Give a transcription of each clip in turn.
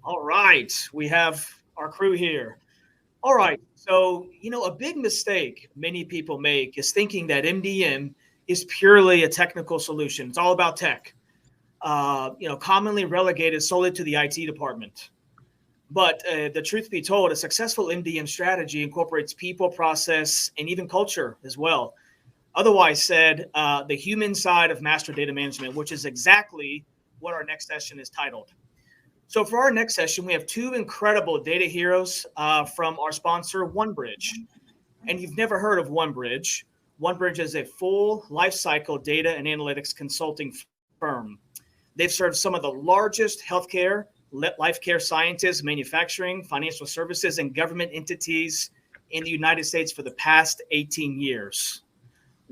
All right, we have our crew here. All right, so a big mistake many people make is thinking that MDM is purely a technical solution. It's all about tech. Commonly relegated solely to the IT department. But the truth be told, a successful MDM strategy incorporates people, process, and even culture as well. Otherwise said, the human side of master data management, which is exactly what our next session is titled. So for our next session, we have two incredible data heroes from our sponsor, Onebridge. And you've never heard of Onebridge. Onebridge is a full lifecycle data and analytics consulting firm. They've served some of the largest healthcare, life care scientists, manufacturing, financial services, and government entities in the United States for the past 18 years.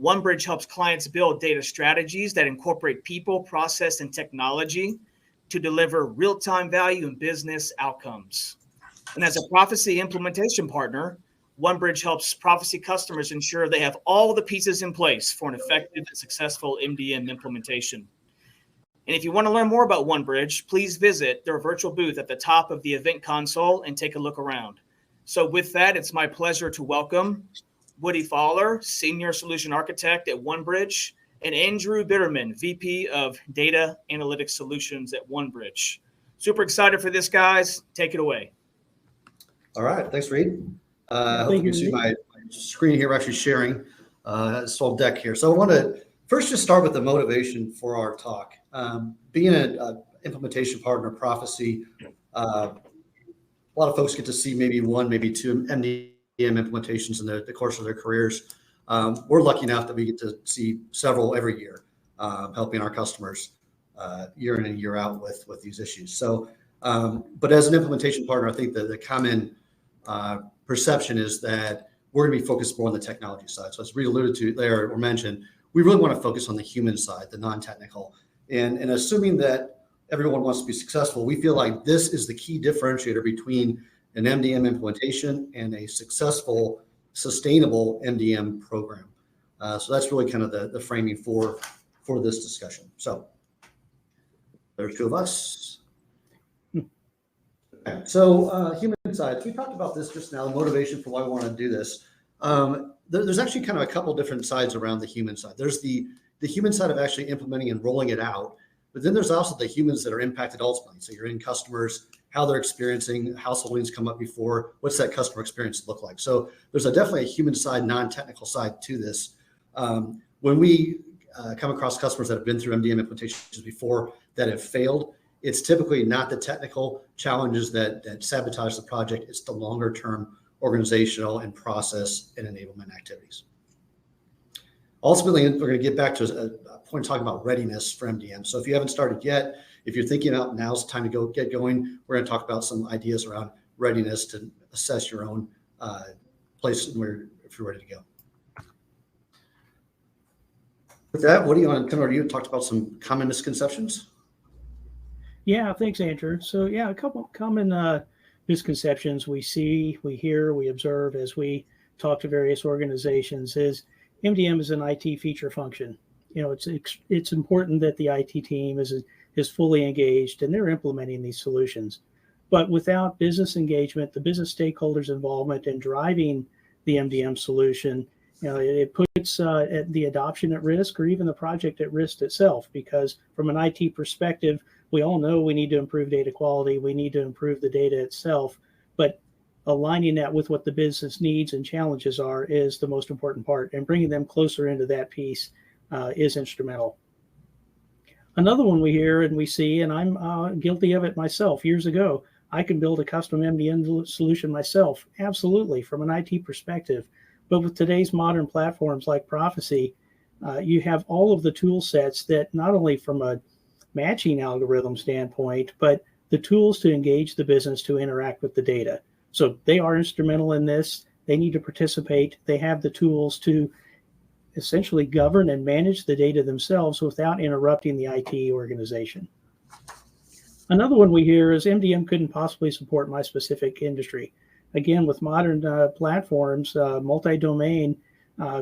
Onebridge helps clients build data strategies that incorporate people, process, and technology to deliver real-time value and business outcomes. And as a Prophecy implementation partner, Onebridge helps Prophecy customers ensure they have all the pieces in place for an effective and successful MDM implementation. And if you want to learn more about Onebridge, please visit their virtual booth at the top of the event console and take a look around. So with that, it's my pleasure to welcome Woodie Faler, Senior Solution Architect at Onebridge, and Andrew Bittermann, VP of Data Analytics Solutions at Onebridge. Super excited for this, guys. Take it away. All right. Thanks, Reed. I hope you can see my screen here. We're actually sharing this whole deck here. So I want to first just start with the motivation for our talk. Being an implementation partner, Prophecy, a lot of folks get to see maybe one, maybe two MDM implementations in the course of their careers. We're lucky enough that we get to see several every year, helping our customers year in and year out with these issues. So, but as an implementation partner, I think that the common perception is that we're going to be focused more on the technology side. So as Reed alluded to there or mentioned, we really want to focus on the human side, the non-technical. And assuming that everyone wants to be successful, we feel like this is the key differentiator between an MDM implementation and a successful, sustainable MDM program. So that's really kind of the framing for this discussion. So there's two of us. Okay. So human side, we talked about this just now, the motivation for why we want to do this. There's actually kind of a couple different sides around the human side. There's the human side of actually implementing and rolling it out, but then there's also the humans that are impacted ultimately. So you're in customers, how they're experiencing, household needs come up before, what's that customer experience look like? So there's definitely a human side, non-technical side to this. When we come across customers that have been through MDM implementations before that have failed, it's typically not the technical challenges that sabotage the project. It's the longer term organizational and process and enablement activities. Ultimately, we're going to get back to a point talking about readiness for MDM. So if you haven't started yet, if you're thinking about now's the time to get going, we're going to talk about some ideas around readiness to assess your own place where if you're ready to go. With that, what do you want to come over to you and talk about some common misconceptions? Yeah, thanks, Andrew. So yeah, a couple common misconceptions we see, we hear, we observe as we talk to various organizations is MDM is an IT feature function. It's important that the IT team is fully engaged and they're implementing these solutions. But without business engagement, the business stakeholders' involvement in driving the MDM solution, it puts the adoption at risk or even the project at risk itself, because from an IT perspective, we all know we need to improve data quality. We need to improve the data itself, but aligning that with what the business needs and challenges are is the most important part, and bringing them closer into that piece is instrumental. Another one we hear and we see, and I'm guilty of it myself years ago, I can build a custom MDM solution myself, absolutely, from an IT perspective. But with today's modern platforms like Prophecy, you have all of the tool sets that not only from a matching algorithm standpoint, but the tools to engage the business to interact with the data. So they are instrumental in this. They need to participate. They have the tools to essentially govern and manage the data themselves without interrupting the IT organization. Another one we hear is MDM couldn't possibly support my specific industry. Again, with modern platforms, multi-domain,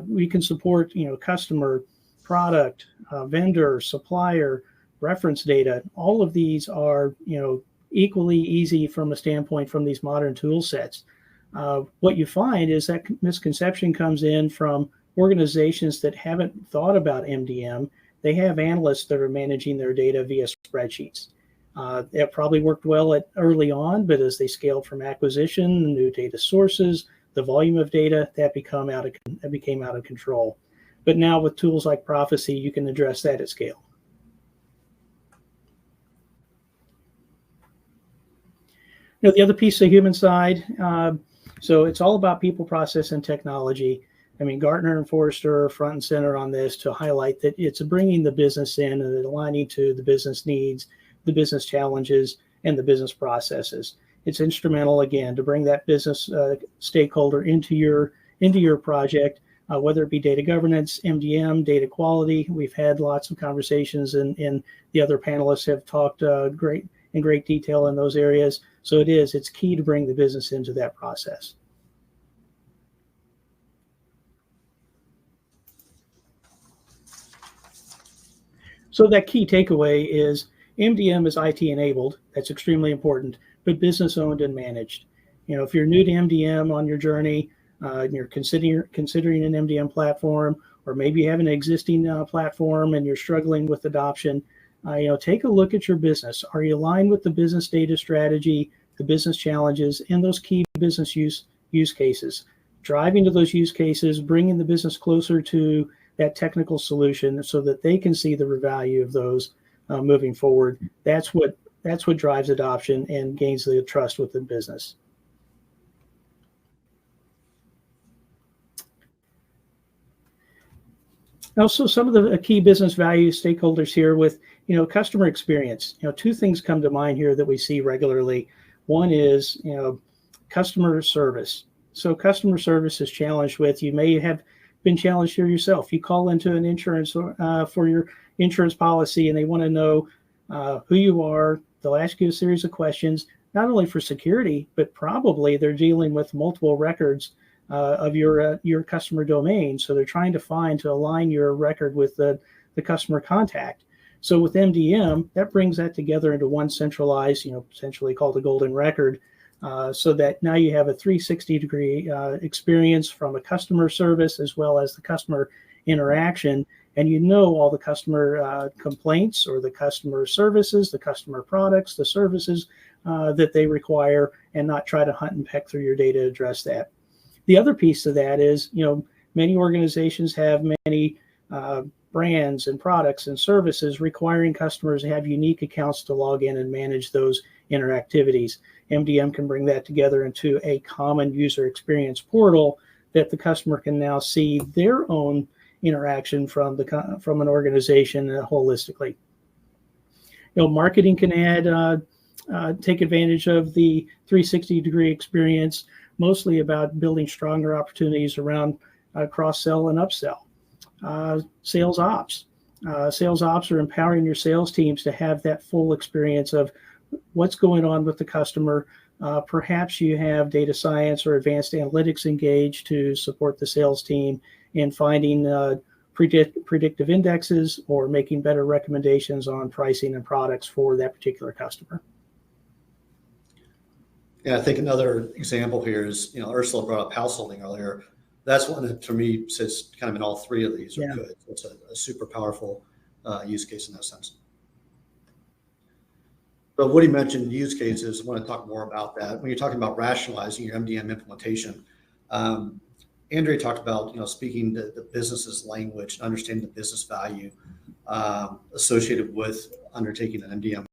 we can support customer, product, vendor, supplier, reference data. All of these are equally easy from a standpoint from these modern tool sets. What you find is that misconception comes in from organizations that haven't thought about MDM. They have analysts that are managing their data via spreadsheets. It probably worked well early on, but as they scaled from acquisition, new data sources, the volume of data, that became out of control. But now with tools like Prophecy, you can address that at scale. The other piece of Human Side, so it's all about people, process, and technology. I mean, Gartner and Forrester are front and center on this to highlight that it's bringing the business in and aligning to the business needs, the business challenges, and the business processes. It's instrumental, again, to bring that business stakeholder into your project, whether it be data governance, MDM, data quality. We've had lots of conversations, and the other panelists have talked in great detail in those areas. So it's key to bring the business into that process. So that key takeaway is MDM is IT enabled. That's extremely important, but business owned and managed. If you're new to MDM on your journey, and you're considering an MDM platform, or maybe you have an existing platform and you're struggling with adoption, take a look at your business. Are you aligned with the business data strategy, the business challenges, and those key business use cases? Driving to those use cases, bringing the business closer to that technical solution so that they can see the value of those moving forward. That's what drives adoption and gains the trust within business. Also, some of the key business value stakeholders here with, customer experience. Two things come to mind here that we see regularly. One is, customer service. So customer service is challenged with, you may have been challenged here yourself. You call into an insurance for your insurance policy and they want to know who you are. They'll ask you a series of questions, not only for security, but probably they're dealing with multiple records of your customer domain. So they're trying to align your record with the customer contact. So with MDM, that brings that together into one centralized, essentially called a golden record, so that now you have a 360-degree experience from a customer service as well as the customer interaction. And all the customer complaints or the customer services, the customer products, the services that they require, and not try to hunt and peck through your data to address that. The other piece of that is, many organizations have many brands and products and services requiring customers to have unique accounts to log in and manage those interactivities. MDM can bring that together into a common user experience portal that the customer can now see their own interaction from an organization holistically. Marketing can take advantage of the 360-degree experience, mostly about building stronger opportunities around cross-sell and upsell. Sales ops are empowering your sales teams to have that full experience of what's going on with the customer. Perhaps you have data science or advanced analytics engaged to support the sales team in finding predictive indexes or making better recommendations on pricing and products for that particular customer. Yeah, I think another example here is, Ursula brought up householding earlier. That's one that, to me, sits kind of in all three of these. Yeah. Good. It's a super powerful use case in that sense. But Woody mentioned use cases. I want to talk more about that. When you're talking about rationalizing your MDM implementation, Andrea talked about, speaking the business's language, understanding the business value associated with undertaking an MDM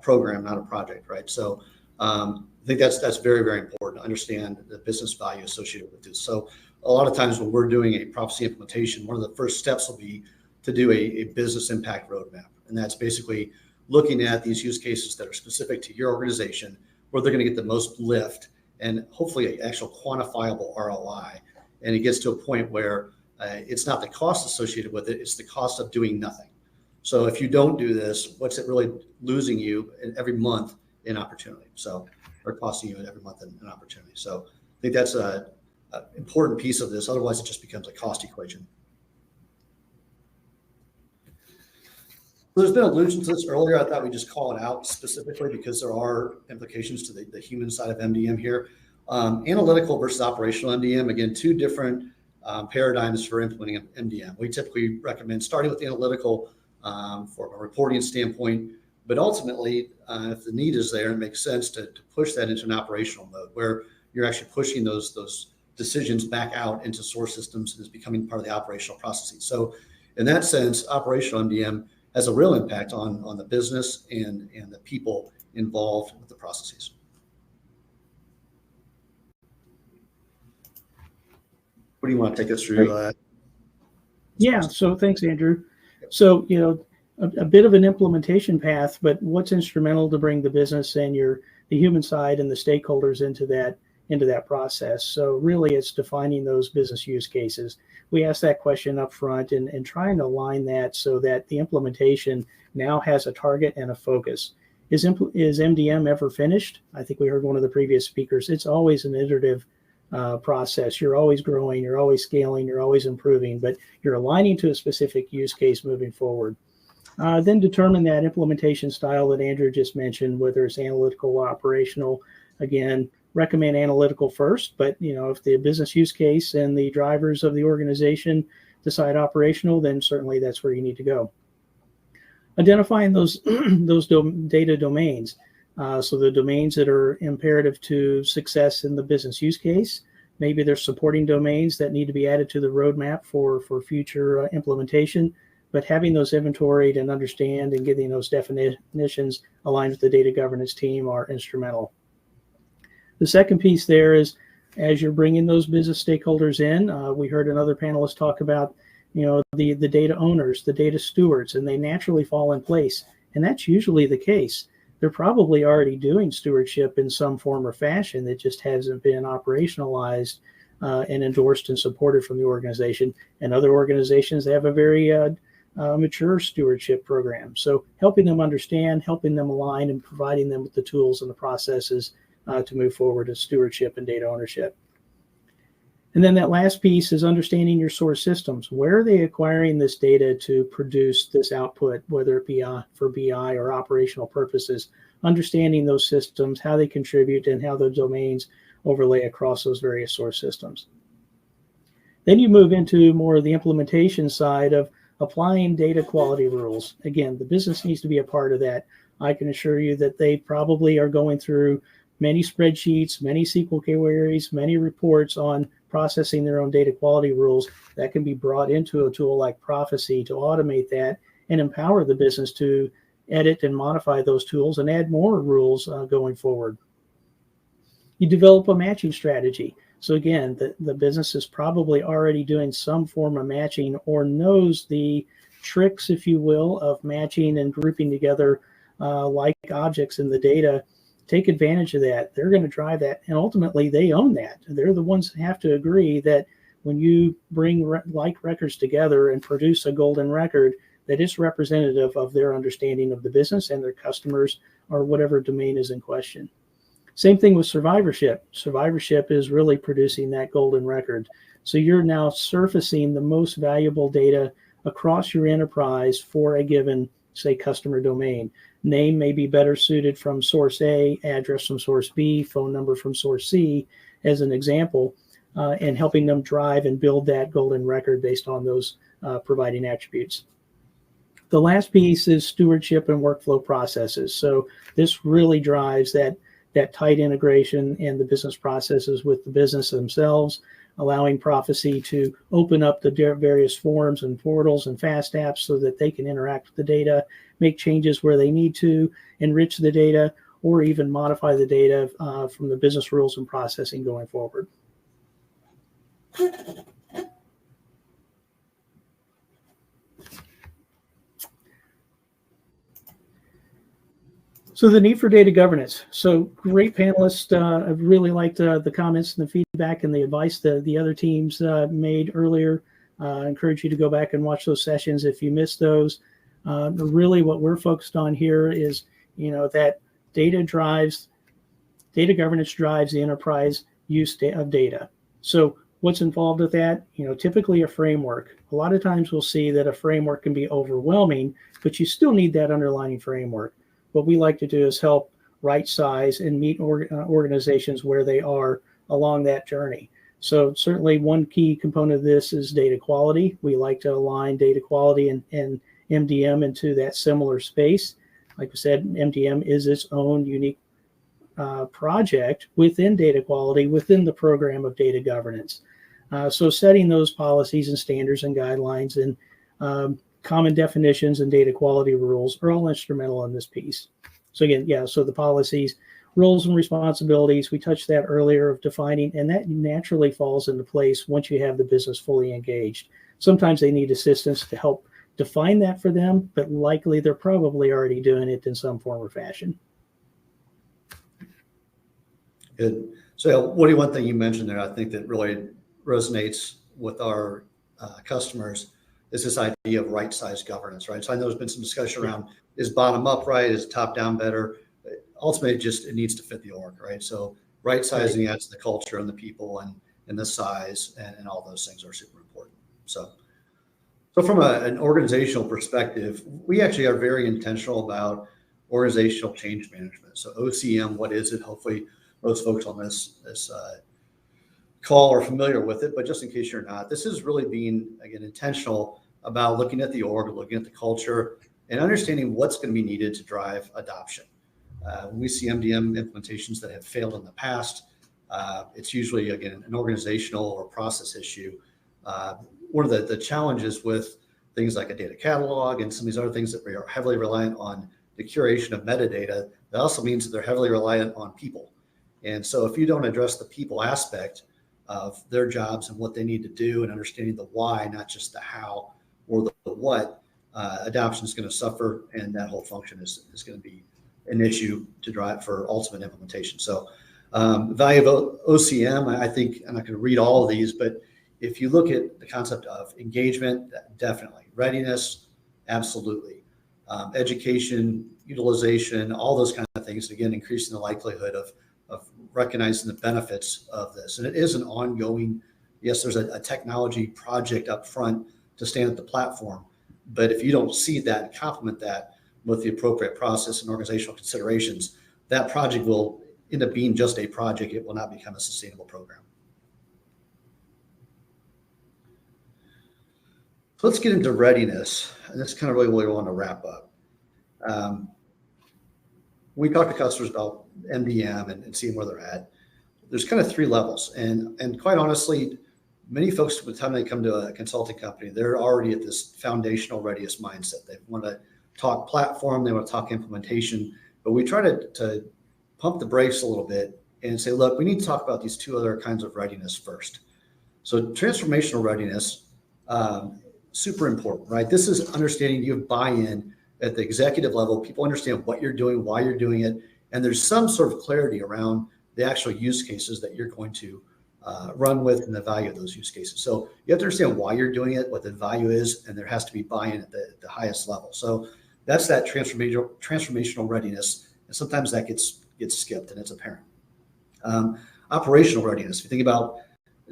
program, not a project, right? So I think that's very, very important to understand the business value associated with this. So a lot of times when we're doing a Prophecy implementation, one of the first steps will be to do a business impact roadmap. And that's basically looking at these use cases that are specific to your organization, where they're going to get the most lift and hopefully an actual quantifiable ROI. And it gets to a point where it's not the cost associated with it, it's the cost of doing nothing. So if you don't do this, what's it really losing you every month in opportunity? So, or costing you every month in opportunity. So I think that's an important piece of this. Otherwise, it just becomes a cost equation. There's been allusions to this earlier. I thought we just call it out specifically because there are implications to the human side of MDM here. Analytical versus operational MDM, again, two different paradigms for implementing MDM. We typically recommend starting with the analytical for a reporting standpoint, but ultimately, if the need is there, it makes sense to push that into an operational mode where you're actually pushing those decisions back out into source systems and is becoming part of the operational processes. So in that sense, operational MDM has a real impact on the business and the people involved with the processes. What do you want to take us through? Yeah, so thanks, Andrew. So, a bit of an implementation path, but what's instrumental to bring the business and the human side and the stakeholders into that process. So really it's defining those business use cases. We ask that question up front and trying to align that so that the implementation now has a target and a focus. Is MDM ever finished? I think we heard one of the previous speakers. It's always an iterative process. You're always growing, you're always scaling, you're always improving, but you're aligning to a specific use case moving forward. Then determine that implementation style that Andrew just mentioned, whether it's analytical or operational. Again, recommend analytical first, but if the business use case and the drivers of the organization decide operational, then certainly that's where you need to go. Identifying those data domains. So the domains that are imperative to success in the business use case. Maybe there's supporting domains that need to be added to the roadmap for future implementation, but having those inventoried and understand and getting those definitions aligned with the data governance team are instrumental. The second piece there is, as you're bringing those business stakeholders in, we heard another panelist talk about, the data owners, the data stewards, and they naturally fall in place. And that's usually the case. They're probably already doing stewardship in some form or fashion that just hasn't been operationalized and endorsed and supported from the organization. And other organizations, they have a very mature stewardship program. So helping them understand, helping them align, and providing them with the tools and the processes to move forward to stewardship and data ownership. And then that last piece is understanding your source systems. Where are they acquiring this data to produce this output, whether it be for BI or operational purposes? Understanding those systems, how they contribute, and how the domains overlay across those various source systems. Then you move into more of the implementation side of applying data quality rules. Again, the business needs to be a part of that. I can assure you that they probably are going through many spreadsheets, many SQL queries, many reports on processing their own data quality rules that can be brought into a tool like Prophecy to automate that and empower the business to edit and modify those tools and add more rules going forward. You develop a matching strategy. So again, the business is probably already doing some form of matching or knows the tricks, if you will, of matching and grouping together like objects in the data. Take advantage of that. They're going to drive that. And ultimately, they own that. They're the ones that have to agree that when you bring like records together and produce a golden record, that it's representative of their understanding of the business and their customers or whatever domain is in question. Same thing with survivorship. Survivorship is really producing that golden record. So you're now surfacing the most valuable data across your enterprise for a given, say, customer domain. Name may be better suited from source A, address from source B, phone number from source C, as an example, and helping them drive and build that golden record based on those providing attributes. The last piece is stewardship and workflow processes. So this really drives that tight integration and the business processes with the business themselves, allowing Prophecy to open up the various forms and portals and fast apps so that they can interact with the data, make changes where they need to, enrich the data, or even modify the data from the business rules and processing going forward. So the need for data governance. So great panelists. I've really liked the comments and the feedback and the advice that the other teams made earlier. I encourage you to go back and watch those sessions if you missed those. Really what we're focused on here is, that data governance drives the enterprise use of data. So What's involved with that? Typically a framework. A lot of times we'll see that a framework can be overwhelming, but you still need that underlying framework. What we like to do is help right size and meet organizations where they are along that journey. So certainly one key component of this is data quality. We like to align data quality and MDM into that similar space. Like I said, MDM is its own unique project within data quality, within the program of data governance. So setting those policies and standards and guidelines and common definitions and data quality rules are all instrumental in this piece. So again, so the policies, roles and responsibilities, we touched that earlier of defining, and that naturally falls into place once you have the business fully engaged. Sometimes they need assistance to help define that for them, but likely they're probably already doing it in some form or fashion. Good. So Woody, one thing you mentioned there, I think that really resonates with our customers is this idea of right-sized governance, right? So I know there's been some discussion around, is bottom up right? Is top down better? Ultimately, it needs to fit the org, right? So right-sizing adds the culture and the people and the size and all those things are super important. So from an organizational perspective, we actually are very intentional about organizational change management. So OCM, what is it? Hopefully most folks on this call are familiar with it, but just in case you're not, this is really being, again, intentional about looking at the org, looking at the culture, and understanding what's going to be needed to drive adoption. When we see MDM implementations that have failed in the past, it's usually, again, an organizational or process issue. One of the challenges with things like a data catalog and some of these other things that we are heavily reliant on the curation of metadata, that also means that they're heavily reliant on people. And so if you don't address the people aspect of their jobs and what they need to do and understanding the why, not just the how or the what, adoption is going to suffer, and that whole function is going to be an issue to drive for ultimate implementation. So value of OCM, I think, I'm not going to read all of these, but if you look at the concept of engagement, definitely. Readiness, absolutely. Education, utilization, all those kinds of things, again, increasing the likelihood of recognizing the benefits of this. And it is an ongoing, yes, there's a technology project up front to stand up the platform, but if you don't see that and complement that with the appropriate process and organizational considerations, that project will end up being just a project. It will not become a sustainable program. So let's get into readiness. And that's kind of really what we want to wrap up. We talk to customers about MDM and seeing where they're at. There's kind of three levels. And quite honestly, many folks, by the time they come to a consulting company, they're already at this foundational readiness mindset. They want to talk platform, they want to talk implementation, but we try to pump the brakes a little bit and say, look, we need to talk about these two other kinds of readiness first. So transformational readiness, super important, right? This is understanding you have buy-in at the executive level. People understand what you're doing, why you're doing it, and there's some sort of clarity around the actual use cases that you're going to run with and the value of those use cases. So you have to understand why you're doing it, what the value is, and there has to be buy-in at the highest level. So that's that transformational readiness, and sometimes that gets skipped, and it's apparent. Operational readiness. If you think about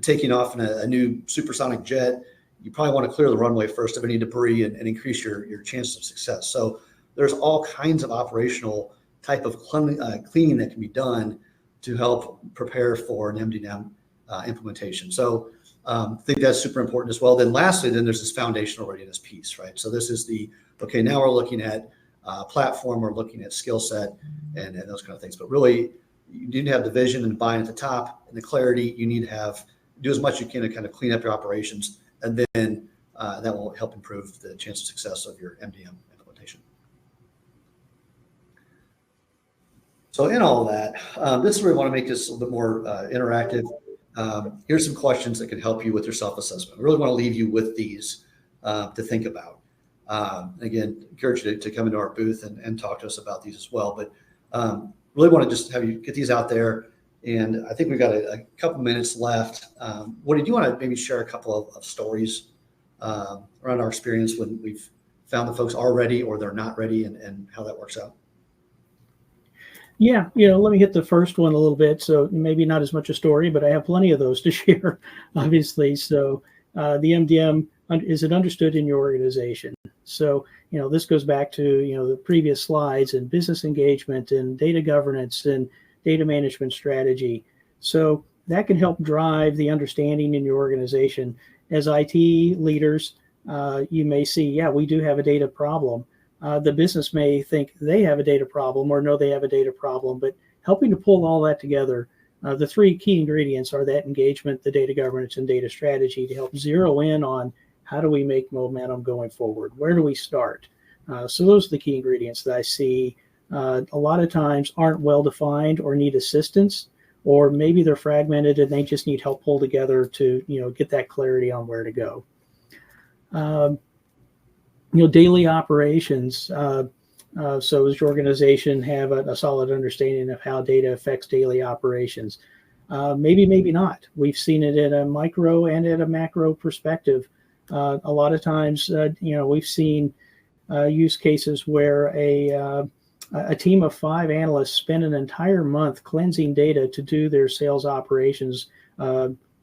taking off in a new supersonic jet, you probably want to clear the runway first of any debris and increase your chances of success. So there's all kinds of operational type of cleaning that can be done to help prepare for an MDM implementation. So I think that's super important as well. Then lastly, there's this foundational readiness piece, right? So this is okay, now we're looking at platform, we're looking at skill set and those kind of things. But really, you need to have the vision and buy-in at the top and the clarity. You need to do as much as you can to kind of clean up your operations, and then that will help improve the chance of success of your MDM implementation. So in all of that, this is where we want to make this a little bit more interactive. Here's some questions that can help you with your self-assessment. I really want to leave you with these to think about. Again, encourage you to come into our booth and talk to us about these as well. But really want to just have you get these out there. And I think we've got a couple minutes left. Woody, do you want to maybe share a couple of stories around our experience when we've found the folks are ready or they're not ready and how that works out? Yeah, let me hit the first one a little bit. So maybe not as much a story, but I have plenty of those to share, obviously. So the MDM, is it understood in your organization? So, this goes back to, the previous slides and business engagement and data governance and data management strategy. So that can help drive the understanding in your organization. As IT leaders, you may see, yeah, we do have a data problem. The business may think they have a data problem or know they have a data problem, but helping to pull all that together, the three key ingredients are that engagement, the data governance, and data strategy to help zero in on how do we make momentum going forward? Where do we start? So those are the key ingredients that I see a lot of times aren't well defined or need assistance, or maybe they're fragmented and they just need help pulled together to get that clarity on where to go. Daily operations. So does your organization have a solid understanding of how data affects daily operations? Maybe not. We've seen it at a micro and at a macro perspective. A lot of times, we've seen use cases where a team of 5 analysts spend an entire month cleansing data to do their sales operations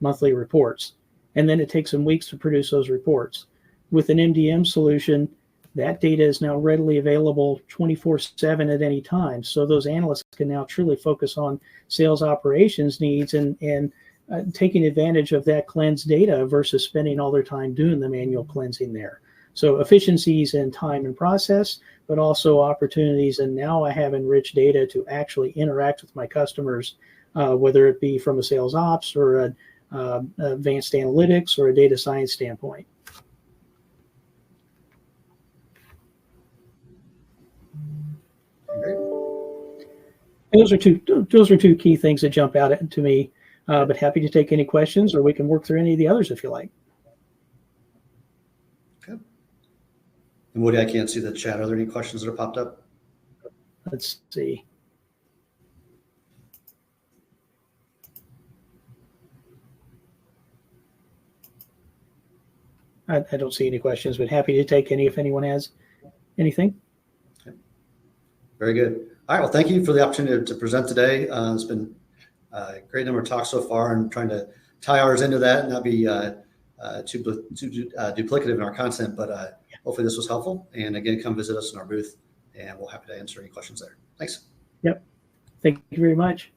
monthly reports. And then it takes them weeks to produce those reports. With an MDM solution, that data is now readily available 24/7 at any time. So those analysts can now truly focus on sales operations needs and taking advantage of that cleansed data versus spending all their time doing the manual cleansing there. So efficiencies in time and process, but also opportunities. And now I have enriched data to actually interact with my customers, whether it be from a sales ops or advanced analytics or a data science standpoint. Those are two key things that jump out to me, but happy to take any questions, or we can work through any of the others if you like. Okay. And Woody, I can't see the chat. Are there any questions that are popped up? Let's see. I don't see any questions, but happy to take any if anyone has anything. Okay. Very good. All right. Well, thank you for the opportunity to present today. It's been a great number of talks so far, and trying to tie ours into that and not be too duplicative in our content. But hopefully this was helpful. And again, come visit us in our booth, and we'll be happy to answer any questions there. Thanks. Yep. Thank you very much.